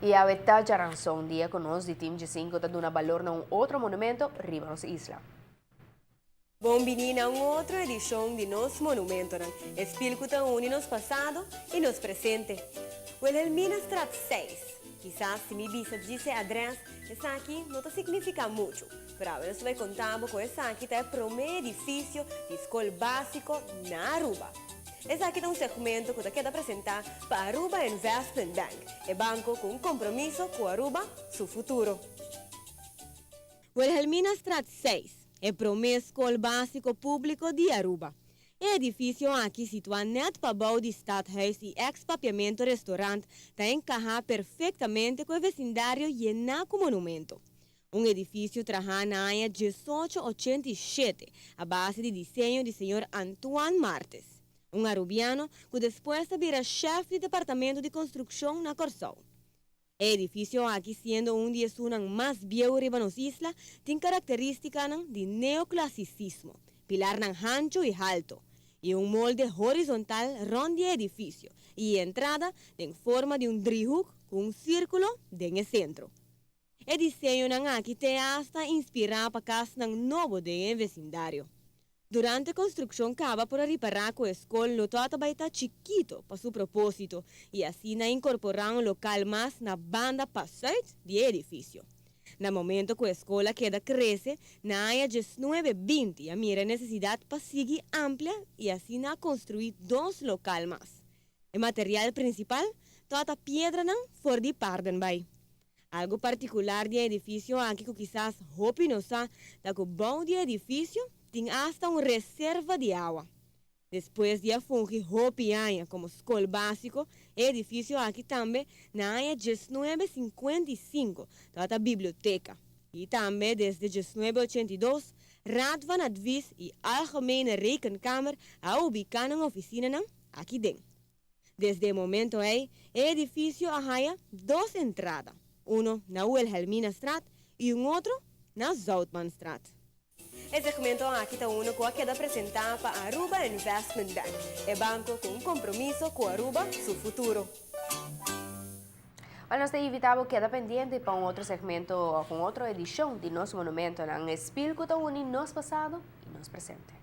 E a Betá Jarançon, um dia conosco de time de 5, está dando valor a outro monumento, riba nossa isla. Bom menina, outra edição de nosso monumento, espírito une nos passado e nos presente. Wilhelmina Straat 6. Quizás se me bisa disse adresse, essa aqui não significa muito, mas eu vai contar com essa aqui é o primeiro edifício de escola básico na Aruba. Esse aqui é um segmento que eu quero apresentar para a Aruba Investment Bank, o banco com um compromisso com a Aruba, seu futuro. Wilhelmina Straat 6 é o primeiro escola básico público de Aruba. O edifício aqui situado net para o stadhuis e ex-papiamento restaurante está encaixado perfeitamente com o vecindário e o monumento. Um edifício trabalha na área 1887, a base de desenho do senhor Antoine Martes, um arubiano que depois vira chefe de departamento de construção na Corsol. O edifício aqui, sendo um dos mais viejos da nossa isla, tem características de neoclassicismo, pilar ancho e alto, e um molde horizontal ronde edifício, e entrada em forma de um driehoek com um círculo no centro. O desenho aqui tem hasta inspirado para casa novo de vecindário. Durante a construção, acaba por reparar que a escola não está chiquito para seu propósito e assim incorporar um local mais na banda passante do edifício. No momento que a escola queda cresce, na área 1920, a mira necessidade para seguir ampla e assim construir 2 locais mais. O material principal, toda pedra for de Pardenbay. Algo particular do edifício aqui que quizás hope não sabe, é que o bom do edifício tem hasta uma reserva de água. Depois de fungir hope como escola básico, o edifício aqui também, na área 1955, toda a biblioteca. E também, desde 1982, Raad van Advies e Algemene Rekenkamer a ubicar uma oficina aqui dentro. Desde o momento aí, o edifício arraia 2 entradas, uma na Wilhelmina Straat e outro na Zoutman Straat. Esse segmento aqui está uno que quer apresentar para a Aruba Investment Bank, o banco com um compromisso com a Aruba, seu futuro. Mas nós evitamos queda pendente para outro segmento, com outra edição de nosso monumento, no espírito que une nosso passado e nosso presente.